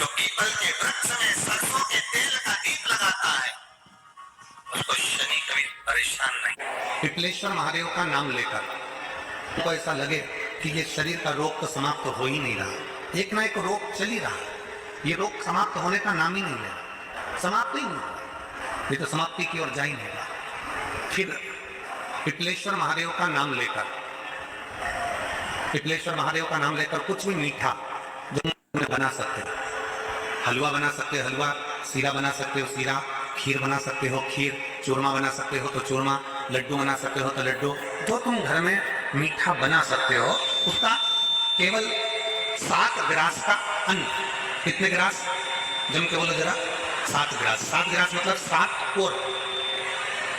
जो पीपल के वृक्ष में सरसों के तेल का दीप लगाता है उसको शनि कभी परेशान नहीं। पिपलेश्वर महादेव का नाम लेकर तो ऐसा लगे कि ये शरीर का रोग तो समाप्त हो ही नहीं रहा, एक ना एक रोग चल ही रहा, ये रोग समाप्त होने का नाम ही नहीं ले रहा, समाप्त ही नहीं हो रहा, ये तो समाप्ति की ओर जा ही नहीं रहा। फिर पिपलेश्वर महादेव का नाम लेकर, पिपलेश्वर महादेव का नाम लेकर कुछ भी मीठा जो बना सकते हो, हलवा बना सकते हो हलवा, सीरा बना सकते हो सीरा, खीर बना सकते हो खीर, चूरमा बना सकते हो तो चूरमा, लड्डू बना सकते हो तो लड्डू, जो तुम घर में मीठा बना सकते हो उसका केवल 7 ग्रास का अन्न। कितने ग्रास? जम के बोलो जरा। 7 ग्रास। 7 ग्रास मतलब 7 कोर,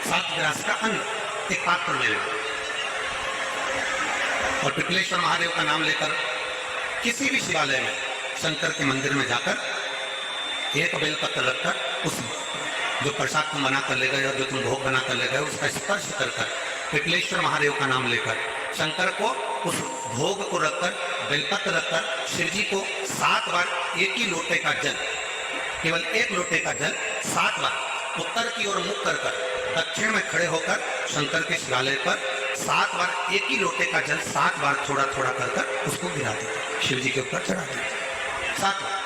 7 ग्रास का अन्न एक पात्र में ले लो और पिपलेश्वर महादेव का नाम लेकर किसी भी शिवालय में, शंकर के मंदिर में जाकर एक बेलपत्र रखकर उस जो प्रसाद तुम बना कर ले गए और जो तुम भोग बना कर ले गए उसका स्पर्श कर कर पिपलेश्वर महादेव का नाम लेकर शंकर को उस भोग को रखकर, बेलपत्र रखकर शिव जी को 7 बार एक ही लोटे का जल, केवल एक लोटे का जल 7 बार उत्तर की ओर मुख कर कर दक्षिण में खड़े होकर शंकर के शिवालय पर 7 बार एक ही लोटे का जल 7 बार थोड़ा थोड़ा कर कर उसको गिरा देते, शिव जी के ऊपर चढ़ा देते 7 बार।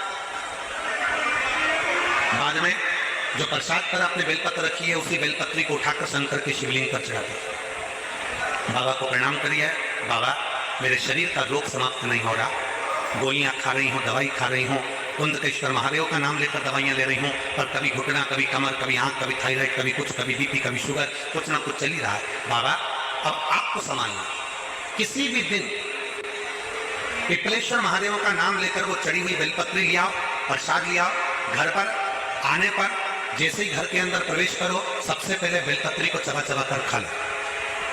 बाद में जो प्रसाद पर आपने बेलपत्र रखी है उसी बेलपत्री को उठाकर शंकर के शिवलिंग पर चढ़ा दो। बाबा को प्रणाम करिए, बाबा मेरे शरीर का रोग समाप्त नहीं हो रहा, गोलियां खा रही हूँ, दवाई खा रही हूँ, कुंदकेश्वर महादेव का नाम लेकर दवाइयां ले रही हूँ, पर कभी घुटना, कभी कमर, कभी आंख, कभी थायराइड, कभी कुछ, कभी बीपी, कभी शुगर, कुछ ना कुछ चल ही रहा है। बाबा अब आपको संभालना, किसी भी दिन पिपलेश्वर महादेव का नाम लेकर वो चढ़ी हुई बेलपत्री लियाओ, प्रसाद लियाओ, घर पर आने पर जैसे ही घर के अंदर प्रवेश करो सबसे पहले बेलपत्री को चबा चबा कर खा लो,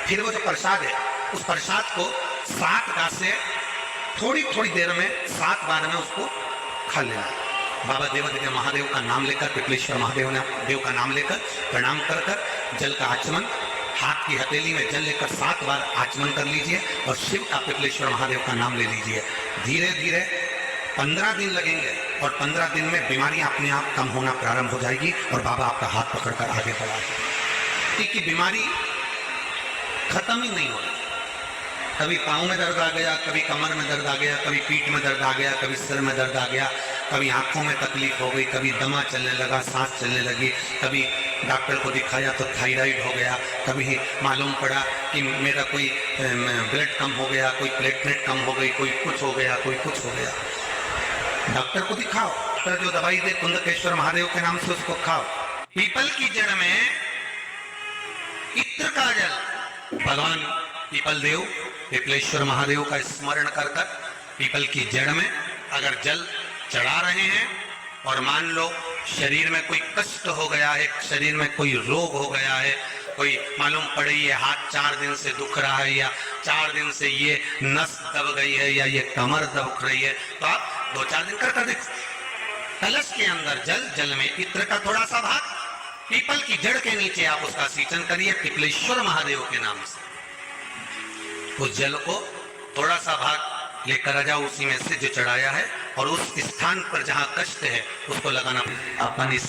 फिर वो जो प्रसाद है उस प्रसाद को 7 गांठ से थोड़ी थोड़ी देर में 7 बार में उसको खा लेना। बाबा देवादिदेव महादेव का नाम लेकर, पिपलेश्वर महादेव देव का नाम लेकर प्रणाम कर कर जल का आचमन, हाथ की हथेली में जल लेकर 7 बार आचमन कर लीजिए और शिव का, पिपलेश्वर महादेव का नाम ले लीजिए। धीरे धीरे 15 दिन लगेंगे और 15 दिन में बीमारियां अपने आप कम होना प्रारंभ हो जाएगी और बाबा आपका हाथ पकड़कर आगे बढ़ाएंगे। कि बीमारी खत्म ही नहीं हो रही, कभी पाँव में दर्द आ गया, कभी कमर में दर्द आ गया, कभी पीठ में दर्द आ गया, कभी सिर में दर्द आ गया, कभी आंखों में तकलीफ हो गई, कभी दमा चलने लगा, सांस चलने लगी, कभी डॉक्टर को दिखाया तो थायराइड हो गया, कभी मालूम पड़ा कि मेरा कोई ब्लड कम हो गया, कोई प्लेटलेट कम हो गई, कोई कुछ हो गया, कोई कुछ हो गया। डॉक्टर को दिखाओ, डॉक्टर जो दवाई दे कुंदकेश्वर महादेव के नाम से उसको खाओ। पीपल की जड़ में इत्र का जल, भगवान पीपल देव, पिपलेश्वर महादेव का स्मरण कर कर पीपल की जड़ में अगर जल चढ़ा रहे हैं और मान लो शरीर में कोई कष्ट हो गया है, शरीर में कोई रोग हो गया है, कोई मालूम पड़े ये हाथ 4 दिन से दुख रहा है या 4 दिन से ये नस दब गई है या ये कमर दब रही है, तो आप 2-4 दिन कर देखो। कलश के अंदर जल, जल में इत्र का थोड़ा सा भाग, पीपल की जड़ के नीचे आप उसका सिंचन करिए पिपलेश्वर महादेव के नाम से। उस जल को थोड़ा सा भाग लेकर आ जाओ उसी में से जो चढ़ाया है और उस स्थान पर जहाँ कष्ट है उसको लगाना। अपन इस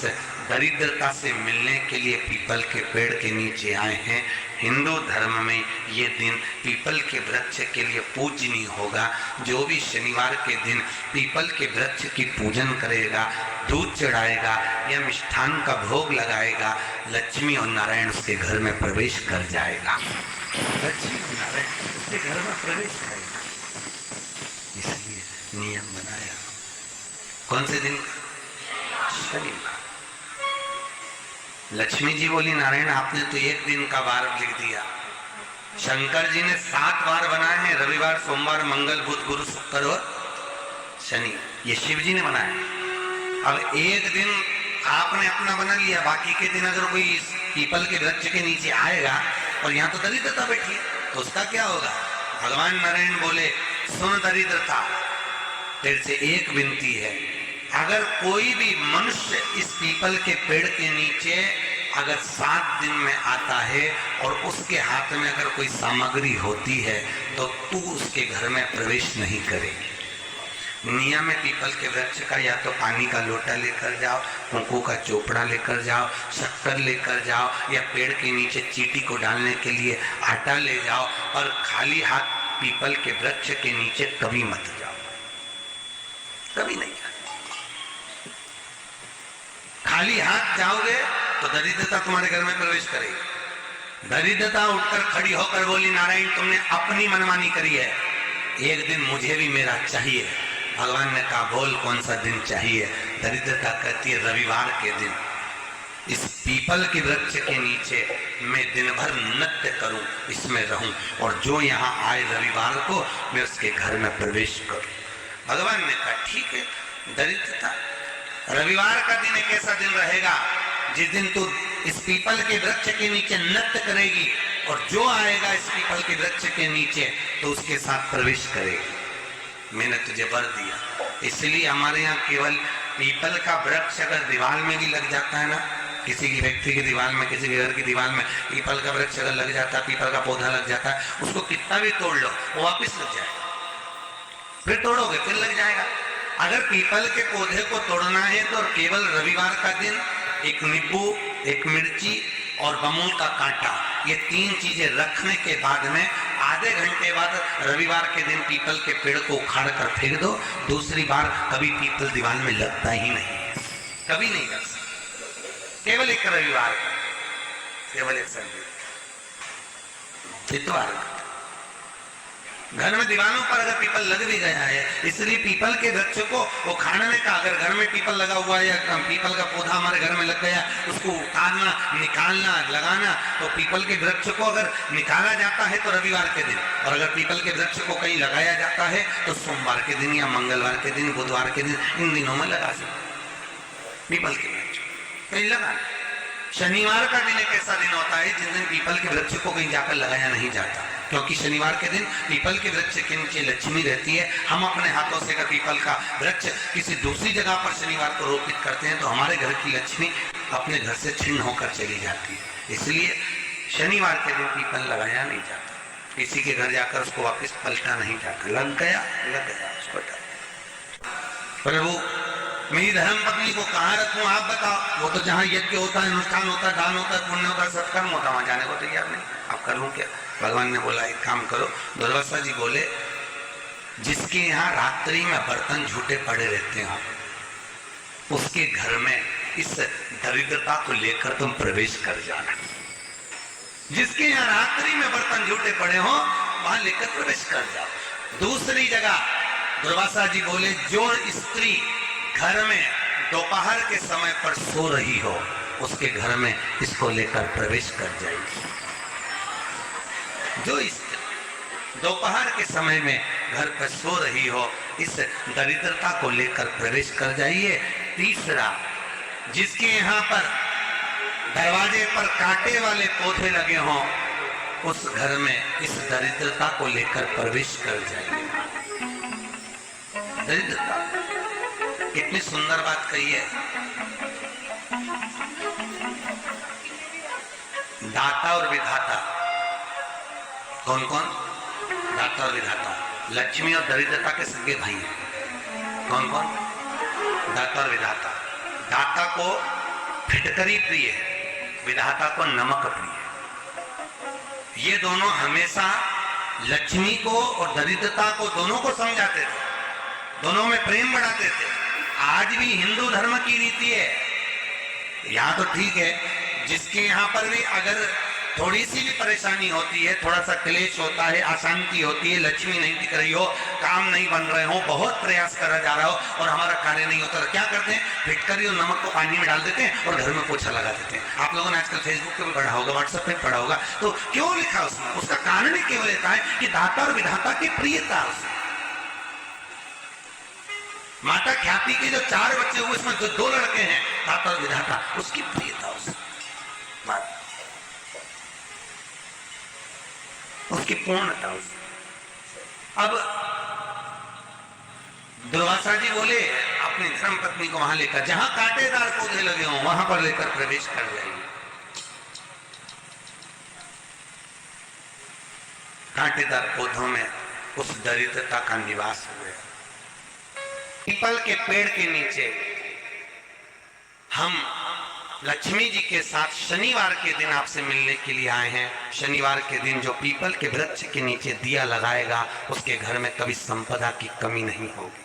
दरिद्रता से मिलने के लिए पीपल के पेड़ के नीचे आए हैं। हिंदू धर्म में ये दिन पीपल के वृक्ष के लिए पूजनीय होगा। जो भी शनिवार के दिन पीपल के वृक्ष की पूजन करेगा, दूध चढ़ाएगा या मिष्ठान का भोग लगाएगा, लक्ष्मी और नारायण उसके घर में प्रवेश कर जाएगा। लक्ष्मी और नारायण उसके घर में प्रवेश करेगा, इसलिए नियम बनाया। कौन से दिन? शनिवार। लक्ष्मी जी बोली नारायण आपने तो एक दिन का वार लिख दिया, शंकर जी ने 7 वार बनाए हैं, रविवार, सोमवार, मंगल, बुध, गुरु, शुक्र और शनि, ये शिव जी ने बनाया। अब एक दिन आपने अपना बना लिया, बाकी के दिन अगर कोई पीपल के वृक्ष के नीचे आएगा और यहाँ तो दरिद्रता बैठी है तो उसका क्या होगा? भगवान नारायण बोले सुन दरिद्रता, तेरे से एक विनती है, अगर कोई भी मनुष्य इस पीपल के पेड़ के नीचे अगर 7 दिन में आता है और उसके हाथ में अगर कोई सामग्री होती है तो तू उसके घर में प्रवेश नहीं करेगी। नियम में पीपल के वृक्ष का या तो पानी का लोटा लेकर जाओ, कुंकू का चोपड़ा लेकर जाओ, शक्कर लेकर जाओ, या पेड़ के नीचे चींटी को डालने के लिए आटा ले जाओ, और खाली हाथ पीपल के वृक्ष के नीचे कभी मत जाओ, कभी नहीं जाओ। खाली हाथ जाओगे तो दरिद्रता तुम्हारे घर में प्रवेश करेगी। दरिद्रता उठकर खड़ी होकर बोली, नारायण तुमने अपनी मनमानी करी है, एक दिन मुझे भी मेरा चाहिए। भगवान ने कहा बोल कौन सा दिन चाहिए? दरिद्रता कहती है रविवार के दिन इस पीपल के वृक्ष के नीचे मैं दिन भर नृत्य करूं, इसमें रहूं, और जो यहाँ आए रविवार को मैं उसके घर में प्रवेश करूं। भगवान ने कहा ठीक है। दरिद्रता रविवार का दिन एक ऐसा दिन रहेगा जिस दिन तू इस पीपल के वृक्ष के नीचे नृत्य करेगी, और जो आएगा इस पीपल के वृक्ष के नीचे तो उसके साथ प्रवेश करेगी। मैंने तुझे वर दिया। इसलिए हमारे यहाँ केवल पीपल का वृक्ष अगर दीवार में भी लग जाता है ना, किसी की फैक्ट्री की दीवार में, किसी के घर की दीवार में पीपल का वृक्ष अगर लग जाता है, पीपल का पौधा लग जाता है, उसको कितना भी तोड़ लो वो वापिस लग जाएगा। फिर तोड़ोगे फिर लग जाएगा। अगर पीपल के पौधे को तोड़ना है तो केवल रविवार का दिन एक नींबू, एक मिर्ची और बमूल का कांटा, ये 3 चीजें रखने के बाद में आधे घंटे बाद रविवार के दिन पीपल के पेड़ को उखाड़ कर फेंक दो। दूसरी बार कभी पीपल दीवार में लगता ही नहीं है, कभी नहीं लग सकता। केवल एक रविवार का, केवल एक संडे, इतवार का। घर में दीवारों पर अगर पीपल लग भी गया है, इसलिए पीपल के वृक्ष को उखाड़ने का, अगर घर में पीपल लगा हुआ है या पीपल का पौधा हमारे घर में लग गया, उसको उतारना, निकालना, लगाना, तो पीपल के वृक्ष को अगर निकाला जाता है तो रविवार के दिन, और अगर पीपल के वृक्ष को कहीं लगाया जाता है तो सोमवार के दिन या मंगलवार के दिन, बुधवार के दिन, इन दिनों में लगा सकते पीपल के वृक्ष कहीं लगाना। शनिवार का दिन एक ऐसा दिन होता है जिस दिन पीपल के वृक्ष को कहीं जाकर लगाया नहीं जाता, क्योंकि शनिवार के दिन पीपल के वृक्ष के नीचे लक्ष्मी रहती है। हम अपने हाथों से अगर पीपल का वृक्ष किसी दूसरी जगह पर शनिवार को रोपित करते हैं तो हमारे घर की लक्ष्मी अपने घर से छिन्न होकर चली जाती है। इसलिए शनिवार के दिन पीपल लगाया नहीं जाता, किसी के घर जाकर उसको वापस पलटा नहीं जाता। लग गया उसको। प्रभु मेरी धर्म पत्नी को कहाँ रखूं आप बताओ? वो तो जहाँ यज्ञ होता है, अनुष्ठान होता है, दान होता है, पुण्य होता है, सत्कर्म होता है, वहां जाने को तैयार नहीं। आप कर लूं क्या? भगवान ने बोला एक काम करो। दुर्वासा जी बोले जिसके यहाँ रात्रि में बर्तन झूठे पड़े रहते हो उसके घर में इस दरिद्रता को लेकर तुम प्रवेश कर जाना। जिसके यहाँ रात्रि में बर्तन झूठे पड़े हो वहां लेकर प्रवेश कर जाओ। दूसरी जगह दुर्वासा जी बोले जो स्त्री घर में दोपहर के समय पर सो रही हो उसके घर में इसको लेकर प्रवेश कर जाएगी। जो स्त्री दोपहर के समय में घर पर सो रही हो इस दरिद्रता को लेकर प्रवेश कर जाइए। तीसरा, जिसके यहाँ पर दरवाजे पर कांटे वाले पौधे लगे हों उस घर में इस दरिद्रता को लेकर प्रवेश कर जाइए। दरिद्रता कितनी सुंदर बात कही है। दाता और विधाता कौन कौन? दाता और विधाता। लक्ष्मी और दरिद्रता के सगे भाई हैं। कौन कौन? दाता और विधाता। दाता को फिटकरी प्रिय है, विधाता को नमक प्रिय। ये दोनों हमेशा लक्ष्मी को और दरिद्रता को दोनों को समझाते थे, दोनों में प्रेम बढ़ाते थे। आज भी हिंदू धर्म की रीति है। यहाँ तो ठीक है, जिसके यहाँ पर भी अगर थोड़ी सी भी परेशानी होती है, थोड़ा सा क्लेश होता है, अशांति होती है, लक्ष्मी नहीं टिक रही हो, काम नहीं बन रहे हो, बहुत प्रयास करा जा रहा हो और हमारा कार्य नहीं होता, तो क्या करते हैं? फिटकरी और नमक को पानी में डाल देते हैं और घर में पोछा लगा देते हैं। आप लोगों ने आजकल फेसबुक पे भी पढ़ा होगा, व्हाट्सएप पे पढ़ा होगा। तो क्यों लिखा उसमें? उसका कारण ही केवल रहता है कि दाता और विधाता की प्रियता। माता ख्याति के जो 4 बच्चे हुए उसमें जो 2 लड़के हैं दाता और विधाता, उसकी प्रियता उसकी पूर्णता। अब दुर्वासा जी बोले अपनी धर्म पत्नी को वहां लेकर, जहां कांटेदार पौधे लगे हों वहां पर लेकर प्रवेश कर जाइए। कांटेदार पौधों में उस दरिद्रता का निवास हुआ। पीपल के पेड़ के नीचे हम लक्ष्मी जी के साथ शनिवार के दिन आपसे मिलने के लिए आए हैं। शनिवार के दिन जो पीपल के वृक्ष के नीचे दिया लगाएगा उसके घर में कभी संपदा की कमी नहीं होगी।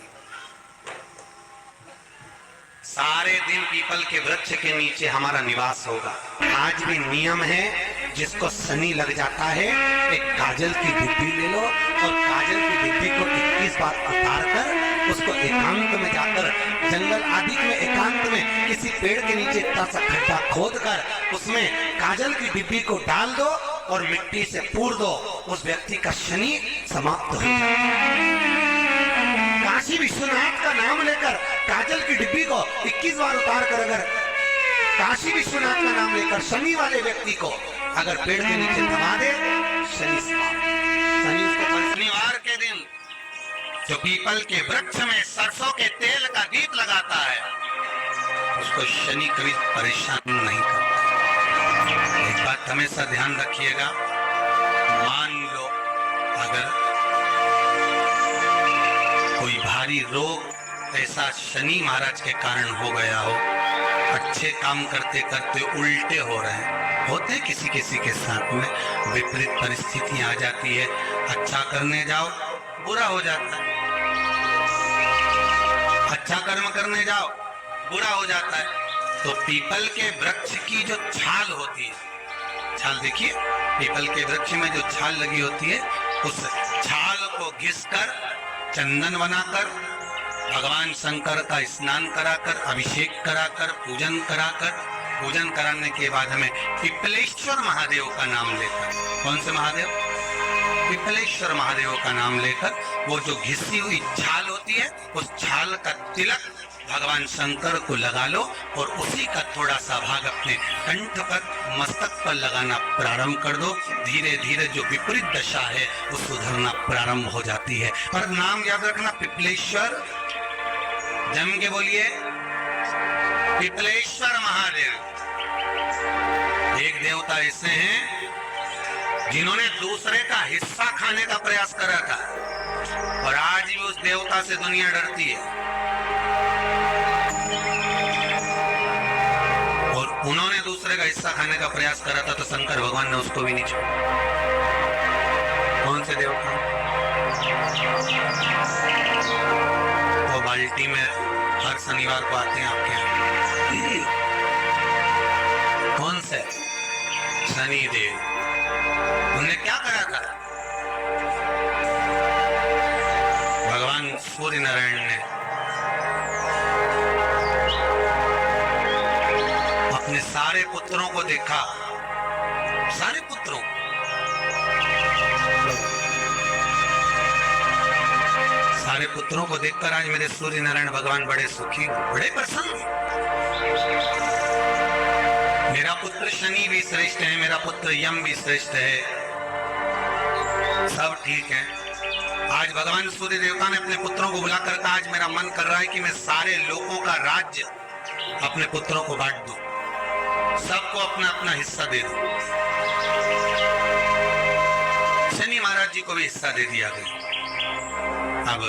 सारे दिन पीपल के वृक्ष के नीचे हमारा निवास होगा। आज भी नियम है, जिसको शनि लग जाता है एक काजल की डिब्बी ले लो और काजल की डिब्बी को 21 बार उतार कर उसको एकांत में जाकर जंगल आदि में एकांत में किसी पेड़ के नीचे इतना सा खड्डा खोद कर उसमें काजल की डिब्बी को डाल दो और मिट्टी से पूर दो, उस व्यक्ति का शनि समाप्त हो जाए। काशी विश्वनाथ का नाम लेकर काजल की डिब्बी को 21 बार उतार कर अगर काशी विश्वनाथ का नाम लेकर शनि वाले व्यक्ति को अगर पेड़ के नीचे दबा दे, शनि शनि उसको शनिवार के दिन जो पीपल के वृक्ष में सरसों के तेल का दीप लगाता है उसको शनि कभी परेशान नहीं करता। एक बात हमेशा ध्यान रखिएगा, मान लो अगर कोई भारी रोग ऐसा शनि महाराज के कारण हो गया हो, अच्छे काम करते करते उल्टे हो रहे हैं, होते किसी किसी के साथ में विपरीत परिस्थितियां आ जाती है, अच्छा करने जाओ बुरा हो जाता है, अच्छा कर्म करने जाओ बुरा हो जाता है। तो पीपल के वृक्ष की जो छाल होती है, छाल देखिए पीपल के वृक्ष में जो छाल लगी होती है, उस छाल को घिसकर चंदन बनाकर भगवान शंकर का स्नान कराकर अभिषेक कराकर पूजन कराने के बाद हमें पिपलेश्वर महादेव का नाम लेकर, कौन से महादेव? पिपलेश्वर महादेव का नाम लेकर वो जो घिसी हुई छाल होती है उस छाल का तिलक भगवान शंकर को लगा लो और उसी का थोड़ा सा भाग अपने कंठ पर मस्तक पर लगाना प्रारंभ कर दो। धीरे धीरे जो विपरीत दशा है वो सुधरना प्रारंभ हो जाती है। पर नाम याद रखना, पिपलेश्वर, जम के बोलिए पिपलेश्वर महादेव। एक देवता ऐसे हैं जिन्होंने दूसरे का हिस्सा खाने का प्रयास करा था और आज भी उस देवता से दुनिया डरती है। और उन्होंने दूसरे का हिस्सा खाने का प्रयास करा था तो शंकर भगवान ने उसको भी नहीं छोड़ा। कौन से देवता? वो बाल्टी में हर शनिवार को आते हैं आपके यहाँ। कौन से? शनि देव। उन्होंने क्या करा था? भगवान सूर्य नारायण ने अपने सारे पुत्रों को देखा, सारे पुत्रों, सारे पुत्रों को देखकर आज मेरे सूर्य नारायण भगवान बड़े सुखी, बड़े प्रसन्न। मेरा पुत्र शनि भी श्रेष्ठ है, मेरा पुत्र यम भी श्रेष्ठ है, सब ठीक है। आज भगवान सूर्य देवता ने अपने पुत्रों को बुलाकर कहा, आज मेरा मन कर रहा है कि मैं सारे लोगों का राज्य अपने पुत्रों को बांट दूं, सबको अपना अपना हिस्सा दे दूं। शनि महाराज जी को भी हिस्सा दे दिया गया। अब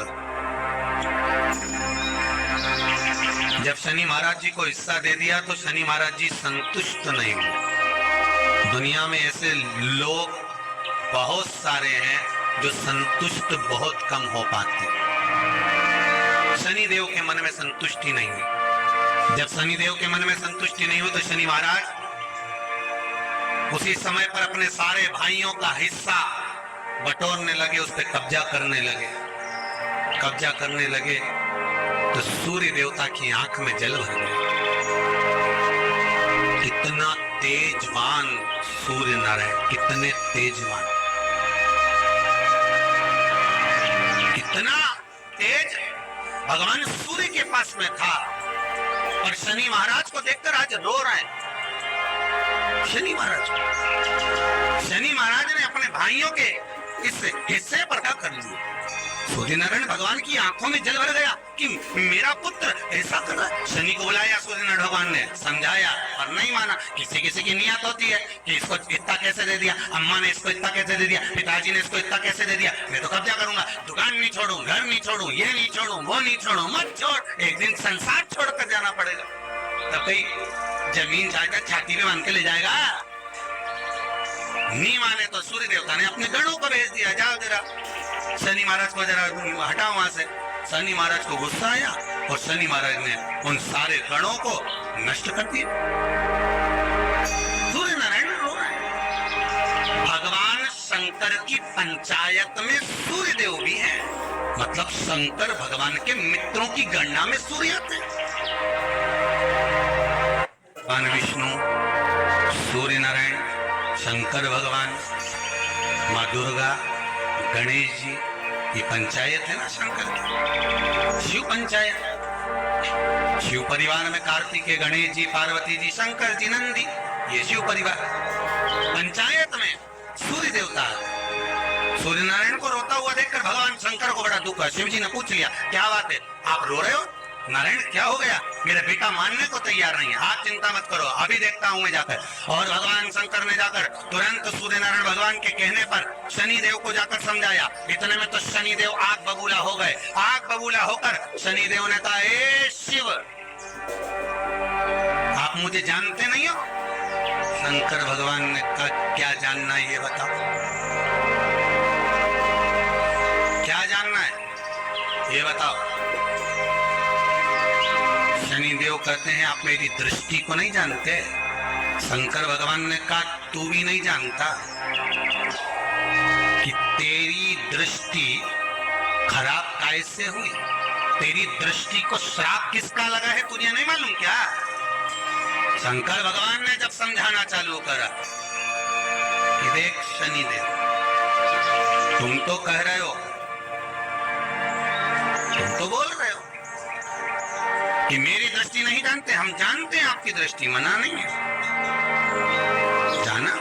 जब शनि महाराज जी को हिस्सा दे दिया तो शनि महाराज जी संतुष्ट नहीं हुए। दुनिया में ऐसे लोग बहुत सारे हैं जो संतुष्ट बहुत कम हो पाते। शनि देव के मन में संतुष्टि नहीं हुई। जब शनि देव के मन में संतुष्टि नहीं हुई तो शनि महाराज उसी समय पर अपने सारे भाइयों का हिस्सा बटोरने लगे, उस पर कब्जा करने लगे तो सूर्य देवता की आंख में जल भर गया। कितना तेजवान सूर्य नारायण, कितने तेजवान, कितना तेज भगवान सूर्य के पास में था। और शनि महाराज को देखकर आज रो रहे हैं। शनि महाराज ने अपने भाइयों के इस हिस्से पर क्या कर लिया? सूर्य नारायण भगवान की आंखों में जल भर गया कि मेरा पुत्र ऐसा कर रहा है। शनि को बुलाया सूर्यनारायण भगवान ने, समझाया और नहीं माना। किसी किसी की नियत होती है कि इसको इतना कैसे दे दिया, अम्मा ने इसको इतना कैसे दे दिया, पिताजी ने इसको इतना कैसे दे दिया, मैं तो कब्जा करूंगा, दुकान नहीं छोड़ू, घर नहीं छोड़ू, ये नहीं छोड़ू, वो नहीं छोड़ू। मत छोड़, एक दिन संसार छोड़कर जाना पड़ेगा। तब कहीं जमीन जायदाद छाती में बांध के ले जाएगा। नहीं माने तो सूर्य देवता ने अपने गणों को भेज दिया, जाओ जरा शनि महाराज को जरा हटाओ वहां से। शनि महाराज को गुस्सा आया और शनि महाराज ने उन सारे गणों को नष्ट कर दिया। सूर्य नारायण रो रहे हैं। भगवान शंकर की पंचायत में सूर्य देव भी है, मतलब शंकर भगवान के मित्रों की गणना में सूर्य आते हैं। भगवान विष्णु, सूर्य नारायण, शंकर भगवान, माँ दुर्गा, गणेश जी, ये पंचायत है ना शंकर की, शिव पंचायत। शिव परिवार में कार्तिकेय, गणेश जी, पार्वती जी, शंकर जी, नंदी, ये शिव परिवार। पंचायत में सूर्य देवता। सूर्य नारायण को रोता हुआ देखकर भगवान शंकर को बड़ा दुख हुआ। शिव जी ने पूछ लिया, क्या बात है, आप रो रहे हो? नारायण क्या हो गया? मेरा बेटा मानने को तैयार नहीं है। आप चिंता मत करो, अभी देखता हूं मैं जाकर। और भगवान शंकर ने जाकर तुरंत सूर्य नारायण भगवान के कहने पर शनि देव को जाकर समझाया। इतने में तो शनि देव आग बबूला हो गए। आग बबूला होकर शनि देव ने कहा, ए शिव, आप मुझे जानते नहीं हो? शंकर भगवान ने कहा, क्या जानना है ये बताओ, क्या जानना है ये बताओ। शनिदेव कहते हैं, आप मेरी दृष्टि को नहीं जानते। शंकर भगवान ने कहा, तू भी नहीं जानता कि तेरी दृष्टि खराब कैसे हुई? तेरी दृष्टि को श्राप किसका लगा है तुझे नहीं मालूम क्या? शंकर भगवान ने जब समझाना चालू करा कि देख शनिदेव, तुम तो कह रहे हो, तुम तो बोल रहे हो कि मेरी दृष्टि नहीं जानते। हम जानते हैं आपकी दृष्टि, मना नहीं है, जाना,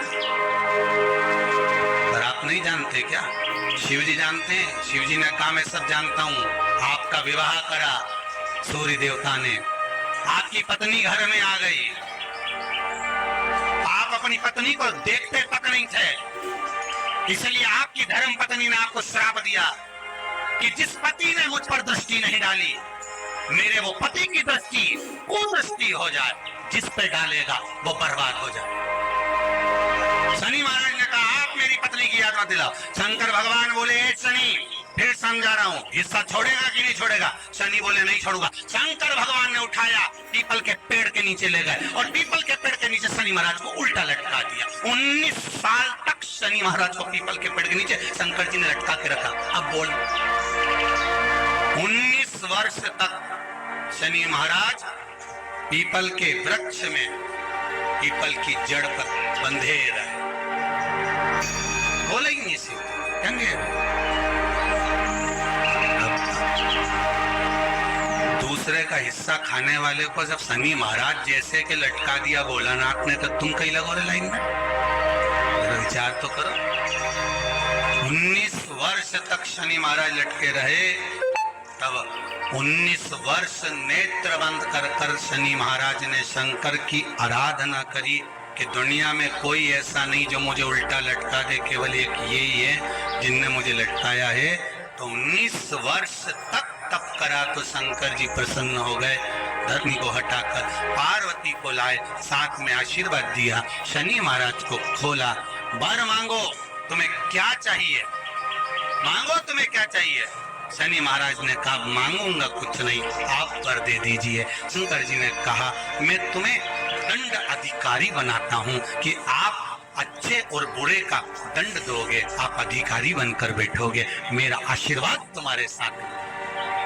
पर आप नहीं जानते क्या? शिव जी जानते हैं। शिव जी ने कहा, मैं सब जानता हूँ। आपका विवाह करा सूर्य देवता ने, आपकी पत्नी घर में आ गई, आप अपनी पत्नी को देखते तक नहीं थे, इसलिए आपकी धर्म पत्नी ने आपको श्राप दिया कि जिस पति ने मुझ पर दृष्टि नहीं डाली, मेरे वो पति की दृष्टि कुदृष्टि हो जाए, जिस पे डालेगा वो बर्बाद हो जाए। शनि महाराज ने कहा, आप मेरी पत्नी की याद मत दिलाओ। शंकर भगवान बोले, शनि, फिर समझा रहा हूँ, हिस्सा छोड़ेगा कि नहीं छोड़ेगा? शनि बोले, नहीं छोड़ूंगा। शंकर भगवान ने उठाया, पीपल के पेड़ के नीचे ले गए और पीपल के पेड़ के नीचे शनि महाराज को उल्टा लटका दिया। 19 साल तक शनि महाराज को पीपल के पेड़ के नीचे शंकर जी ने लटका के रखा। अब बोल, 19 वर्ष तक शनि महाराज पीपल के वृक्ष में पीपल की जड़ पर बंधे रहे। बोले ही नहीं सी दूसरे का हिस्सा खाने वाले को जब शनि महाराज जैसे के लटका दिया भोलानाथ ने, तो तुम कहीं लगो रे लाइन में? विचार तो करो। 19 वर्ष तक शनि महाराज लटके रहे, तब 19 वर्ष नेत्र बंद कर कर शनि महाराज ने शंकर की आराधना करी कि दुनिया में कोई ऐसा नहीं जो मुझे उल्टा लटका दे, केवल एक यही है जिनने मुझे लटकाया है। तो 19 वर्ष तक तप करा तो शंकर जी प्रसन्न हो गए। धरनी को हटाकर पार्वती को लाए, साथ में आशीर्वाद दिया, शनि महाराज को खोला। वर मांगो, तुम्हें क्या चाहिए, मांगो तुम्हें क्या चाहिए। शनि महाराज ने कहा, मांगूंगा कुछ नहीं, आप कर दे दीजिए। शंकर जी ने कहा, मैं तुम्हें दंड अधिकारी बनाता हूँ कि आप अच्छे और बुरे का दंड दोगे, आप अधिकारी बनकर बैठोगे, मेरा आशीर्वाद तुम्हारे साथ।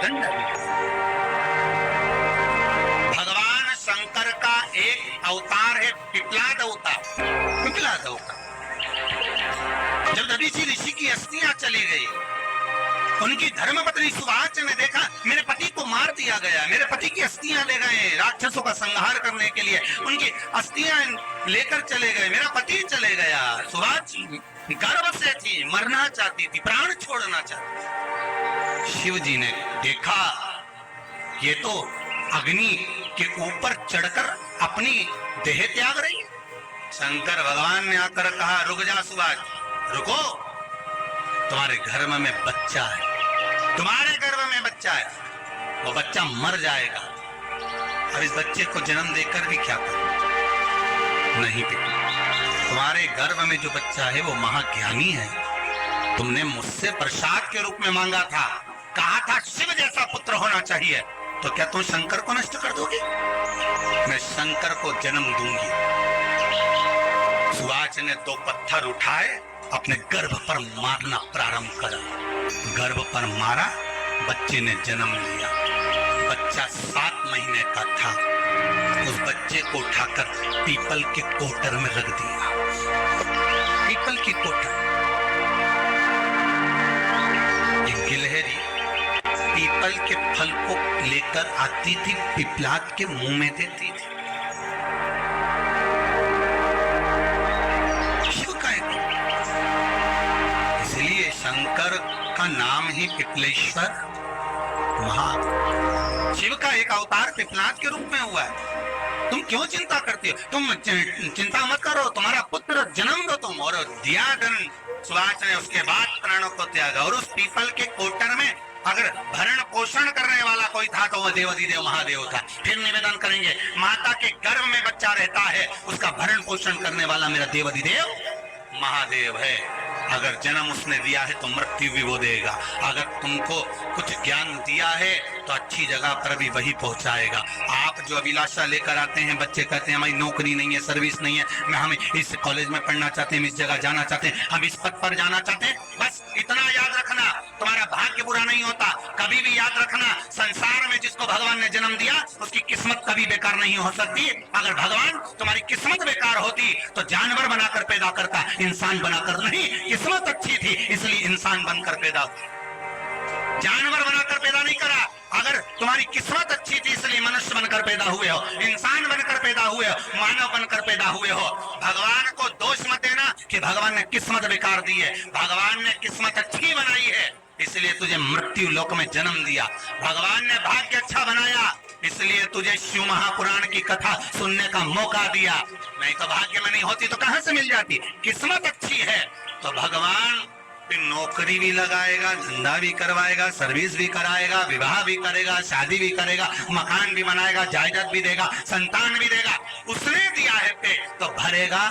दंड भगवान शंकर का एक अवतार है पिपलाद अवतार। पिपलाद अवतार, जब दधीचि ऋषि की अस्थियां चली गई, उनकी धर्मपत्नी सुवाच ने देखा, मेरे पति को मार दिया गया, मेरे पति की अस्थियां ले गए राक्षसों का संहार करने के लिए, उनकी अस्थियां लेकर चले गए, मेरा पति चले गया। सुवाच गर्भ से थी, मरना चाहती थी, प्राण छोड़ना चाहती। शिव जी ने देखा ये तो अग्नि के ऊपर चढ़कर अपनी देह त्याग रही है। शंकर भगवान ने आकर कहा, रुक जा सुभाष, रुको, तुम्हारे गर्भ में बच्चा है, तुम्हारे गर्भ में बच्चा है, वो बच्चा मर जाएगा। अब इस बच्चे को जन्म देकर भी क्या करो? नहीं बेटा, तुम्हारे गर्भ में जो बच्चा है वो महाज्ञानी है। तुमने मुझसे प्रसाद के रूप में मांगा था, कहा था शिव जैसा पुत्र होना चाहिए, तो क्या तुम शंकर को नष्ट कर दोगे? मैं शंकर को जन्म दूंगी। सुभाष ने 2 पत्थर उठाए, अपने गर्भ पर मारना प्रारंभ करा। गर्भ पर मारा, बच्चे ने जन्म लिया। बच्चा 7 महीने का था। उस बच्चे को उठाकर पीपल के कोटर में रख दिया। पीपल की कोटर। एक गिलहरी पीपल के फल को लेकर आती थी, पिपलाद के मुंह में देती थी। शिव का एक, इसलिए शंकर का नाम ही पिपलेश्वर महा। शिव का एक अवतार पिपलाद के रूप में हुआ है। तुम क्यों चिंता करती हो? तुम चिंता मत करो, तुम्हारा पुत्र जन्म दो तुम। और दिया जन्म सुभाष ने, उसके बाद प्राणों को त्यागा। और उस पीपल के कोटर में अगर भरण पोषण करने वाला कोई था तो वह देवाधिदेव महादेव था। फिर निवेदन करेंगे, माता के गर्भ में बच्चा रहता है, उसका भरण पोषण करने वाला मेरा देवाधिदेव महादेव है। अगर जन्म उसने दिया है तो मृत्यु भी वो देगा। अगर तुमको कुछ ज्ञान दिया है तो अच्छी जगह पर भी वही पहुंचाएगा। आप जो अभिलाषा लेकर आते हैं, बच्चे कहते हैं हमारी नौकरी नहीं है, सर्विस नहीं है, हम इस कॉलेज में पढ़ना चाहते हैं, हम इस जगह जाना चाहते हैं, हम इस पद पर जाना चाहते हैं, बस इतना याद रखना, तुम्हारा भाग्य बुरा नहीं होता। कभी भी याद रखना, संसार में जिसको भगवान ने जन्म दिया उसकी किस्मत कभी बेकार नहीं हो सकती। अगर भगवान तुम्हारी किस्मत बेकार होती तो जानवर बनाकर पैदा करता, इंसान बनाकर नहीं। किस्मत अच्छी थी इसलिए इंसान बनकर पैदा, जानवर बनाकर पैदा नहीं करा। अगर तुम्हारी किस्मत अच्छी थी इसलिए मनुष्य बनकर पैदा हुए हो, इंसान बनकर पैदा हुए हो, मानव बनकर पैदा हुए हो। भगवान को दोष मत देना कि भगवान ने किस्मत बेकार दी है। भगवान ने किस्मत अच्छी बनाई है, इसलिए तुझे मृत्यु लोक में जन्म दिया। भगवान ने भाग्य अच्छा बनाया, इसलिए तुझे शिव महापुराण की कथा सुनने का मौका दिया। नहीं तो भाग्य में नहीं होती तो कहां से मिल जाती? किस्मत अच्छी है तो भगवान फिर नौकरी भी लगाएगा, धंधा भी करवाएगा, सर्विस भी कराएगा, विवाह भी करेगा, शादी भी करेगा, मकान भी बनाएगा, जायदाद भी देगा, संतान भी देगा। उसने दिया है पेट तो भरेगा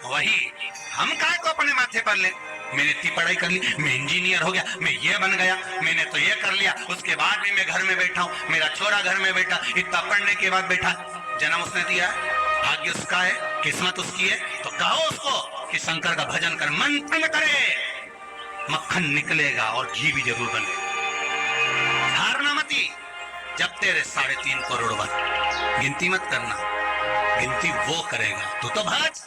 वही। हम काय को अपने माथे पर ले? मैंने इतनी पढ़ाई कर ली, मैं इंजीनियर हो गया, मैं ये बन गया, मैंने तो ये कर लिया, उसके बाद भी मैं घर में बैठा हूँ, मेरा छोरा घर में बैठा, इतना पढ़ने के बाद बैठा। जन्म उसने दिया, भाग्य उसका है, किस्मत उसकी है, तो कहो उसको कि शंकर का भजन कर, मंथन करे, मक्खन निकलेगा और घी भी जरूर बनेगा। हारना मती, जब तेरे 3.5 करोड़ बार गिनती मत करना, गिनती वो करेगा। तू तो भज,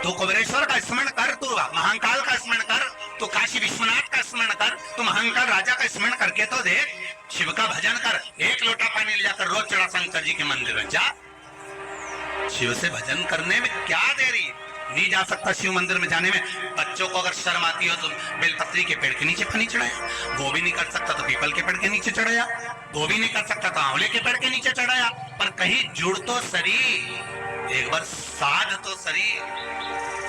तू कुबेरेश्वर का स्मरण कर, तू महाकाल का स्मरण कर, तू काशी विश्वनाथ का स्मरण कर, तू महाकाल राजा का स्मरण करके तो देख, शिव का भजन कर। 1 लोटा पानी ले जाकर रोज चढ़ा शंकर जी के मंदिर में जा। शिव से भजन करने में क्या देरी? नहीं जा सकता शिव मंदिर में जाने में? बच्चों को अगर शर्म आती हो तो बेलपत्री के पेड़ के नीचे पानी चढ़ाया, वो भी नहीं कर सकता तो पीपल के पेड़ के नीचे चढ़ाया, वो भी नहीं कर सकता तो आंवले के पेड़ के नीचे चढ़ाया। पर कहीं जुड़ तो सरी, एक बार साध तो सरी,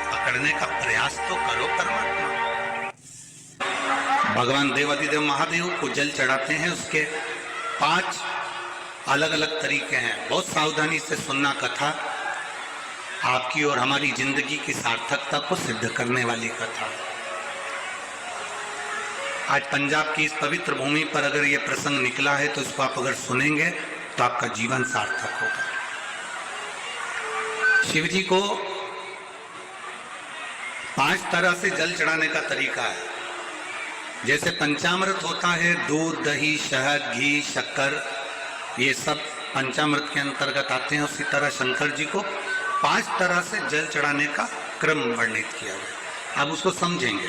पकड़ने का प्रयास तो करो परमात्मा। भगवान देवाधिदेव महादेव को जल चढ़ाते हैं, उसके 5 अलग अलग तरीके हैं। बहुत सावधानी से सुनना कथा, आपकी और हमारी जिंदगी की सार्थकता को सिद्ध करने वाली कथा। आज पंजाब की इस पवित्र भूमि पर अगर ये प्रसंग निकला है तो इसको आप अगर सुनेंगे तो आपका जीवन सार्थक होगा। शिव जी को 5 तरह से जल चढ़ाने का तरीका है। जैसे पंचामृत होता है, दूध, दही, शहद, घी, शक्कर, ये सब पंचामृत के अंतर्गत आते हैं। उसी तरह शंकर जी को 5 तरह से जल चढ़ाने का क्रम वर्णित किया गया। अब उसको समझेंगे,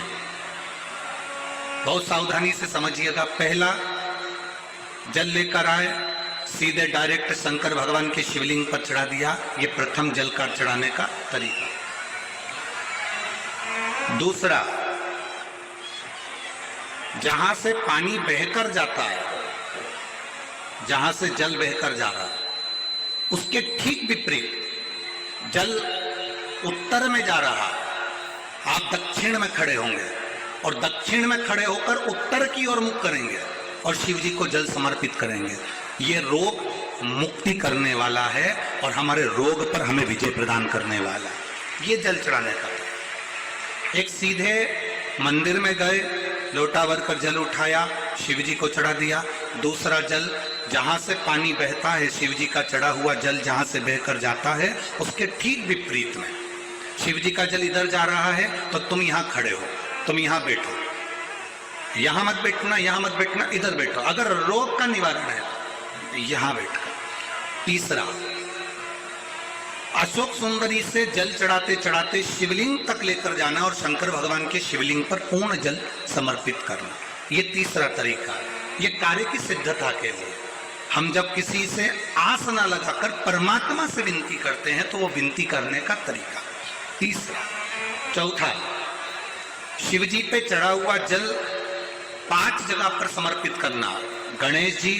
बहुत सावधानी से समझिएगा। पहला, जल लेकर आए, सीधे डायरेक्ट शंकर भगवान के शिवलिंग पर चढ़ा दिया। ये प्रथम जल का चढ़ाने का तरीका। दूसरा, जहां से पानी बहकर जाता है जहां से जल बहकर जा रहा है, उसके ठीक विपरीत जल उत्तर में जा रहा है, आप दक्षिण में खड़े होंगे और दक्षिण में खड़े होकर उत्तर की ओर मुख करेंगे और शिव जी को जल समर्पित करेंगे। ये रोग मुक्ति करने वाला है और हमारे रोग पर हमें विजय प्रदान करने वाला है। ये जल चढ़ाने का था। एक सीधे मंदिर में गए, लोटा भर कर जल उठाया, शिव जी को चढ़ा दिया। दूसरा जल जहां से पानी बहता है, शिव जी का चढ़ा हुआ जल जहां से बहकर जाता है, उसके ठीक विपरीत में शिव जी का जल इधर जा रहा है तो तुम यहां खड़े हो, तुम यहां बैठो, यहां मत बैठना, यहां मत बैठना, इधर बैठो। अगर रोग का निवारण है तो यहां बैठकर। तीसरा, अशोक सुंदरी से जल चढ़ाते चढ़ाते शिवलिंग तक लेकर जाना और शंकर भगवान के शिवलिंग पर पूर्ण जल समर्पित करना। ये तीसरा तरीका है। ये कार्य की सिद्धता के लिए हम जब किसी से आस न लगाकर परमात्मा से विनती करते हैं तो वो विनती करने का तरीका। तीसरा। चौथा, शिव जी पे चढ़ा हुआ जल 5 जगह पर समर्पित करना। गणेश जी,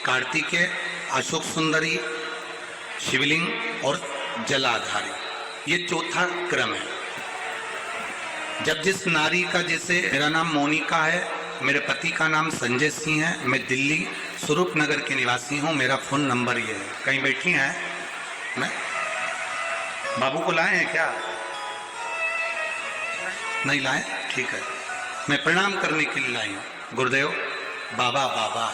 कार्तिकेय, अशोक सुंदरी, शिवलिंग और जलाधारी। ये चौथा क्रम है। जब जिस नारी का, जैसे मेरा नाम मोनिका है, मेरे पति का नाम संजय सिंह है, मैं दिल्ली स्वरूप नगर के निवासी हूँ, मेरा फोन नंबर ये है। कहीं बैठी हैं? मैं बाबू को लाए हैं क्या? नहीं लाए? ठीक है, मैं प्रणाम करने के लिए लाई हूँ। गुरुदेव, बाबा बाबा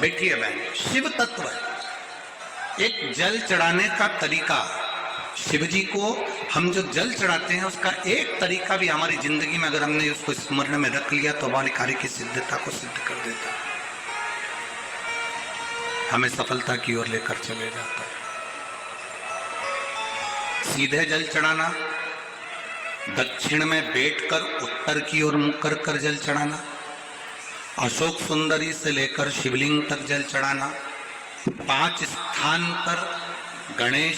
बैठी है बहन। शिव तत्व है। एक जल चढ़ाने का तरीका, शिव जी को हम जो जल चढ़ाते हैं उसका एक तरीका भी हमारी जिंदगी में अगर हमने उसको स्मरण में रख लिया तो हमारे कार्य की सिद्धता को सिद्ध कर देता है, हमें सफलता की ओर लेकर चले जाता है। सीधे जल चढ़ाना, दक्षिण में बैठकर उत्तर की ओर मुख कर कर जल चढ़ाना, अशोक सुंदरी से लेकर शिवलिंग तक जल चढ़ाना, 5 स्थान पर गणेश,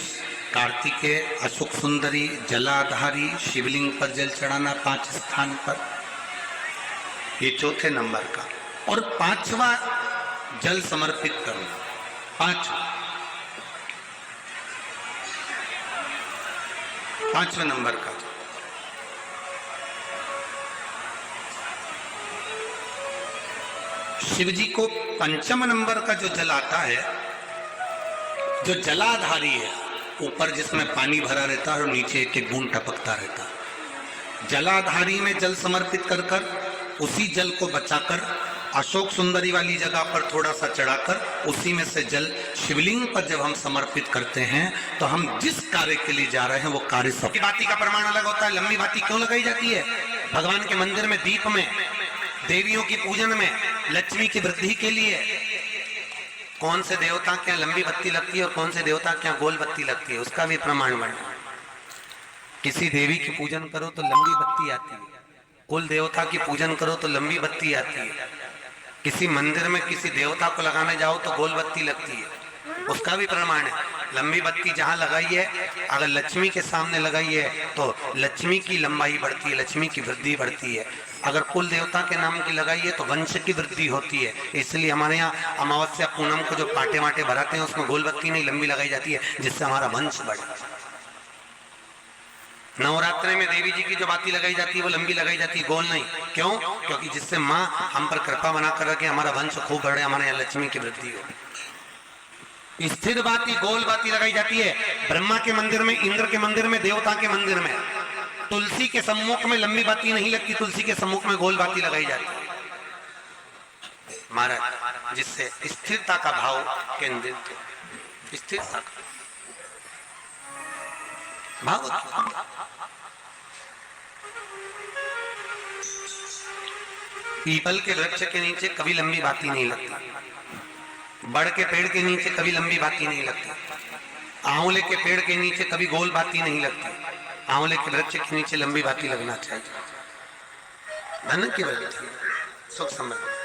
कार्तिकेय, अशोक सुंदरी, जलाधारी, शिवलिंग पर जल चढ़ाना 5 स्थान पर। ये चौथे नंबर का। और 5वां जल समर्पित करना। 5वें नंबर का। शिव जी को 5म नंबर का जो जल आता है, जो जलाधारी है, ऊपर जिसमें पानी भरा रहता है और नीचे एक एक बूंद टपकता रहता है। जलाधारी में जल समर्पित कर कर उसी जल को बचाकर अशोक सुंदरी वाली जगह पर थोड़ा सा चढ़ाकर उसी में से जल शिवलिंग पर जब हम समर्पित करते हैं तो हम जिस कार्य के लिए जा रहे हैं वो कार्य सब। बाती का प्रमाण अलग होता है। लंबी बाती क्यों लगाई जाती है? भगवान के मंदिर में दीप में, देवियों की पूजन में, लक्ष्मी की वृद्धि के लिए। कौन से देवता के यहाँ लंबी बत्ती लगती है और कौन से देवता के यहाँ गोल बत्ती लगती है, उसका भी प्रमाण बनना। किसी देवी की पूजन करो तो लंबी बत्ती आती है, कुल देवता की पूजन करो तो लंबी बत्ती आती है, किसी मंदिर में किसी देवता को लगाने जाओ तो गोल बत्ती लगती है, उसका भी प्रमाण है। लंबी बत्ती जहाँ लगाई है, अगर लक्ष्मी के सामने लगाई है तो लक्ष्मी की लंबाई बढ़ती है, लक्ष्मी की वृद्धि बढ़ती है। अगर कुल देवता के नाम की लगाई है तो वंश की वृद्धि होती है। इसलिए हमारे यहाँ अमावस्या पूनम को जो पाटे वाटे भराते हैं उसमें गोल बत्ती नहीं लंबी लगाई जाती है, जिससे हमारा वंश बढ़े। नवरात्रि में देवी जी की जो बाती लगाई जाती है वो लंबी लगाई जाती है, गोल नहीं। क्यों? क्योंकि जिससे माँ हम पर कृपा बना कर रखे, हमारा वंश खूब बढ़े, हमारे यहाँ लक्ष्मी की वृद्धि हो। स्थिर बाती, गोल बाती लगाई जाती है ब्रह्मा के मंदिर में, इंद्र के मंदिर में, देवता के मंदिर में। तुलसी के सम्मुख में लंबी बाती नहीं लगती, तुलसी के सम्मुख में गोल बाती लगाई जाती है महाराज, जिससे स्थिरता का भाव केंद्रित हो। स्थिरता का भाव। पीपल के वृक्ष के नीचे कभी लंबी बाती नहीं लगती, बड़ के पेड़ के नीचे कभी लंबी बाती नहीं लगती, आंवले के पेड़ के नीचे कभी गोल बाती नहीं लगती, आंवले के वृक्ष के नीचे लंबी बाती लगना चाहिए। धन की वृद्धि, सुख समृद्धि।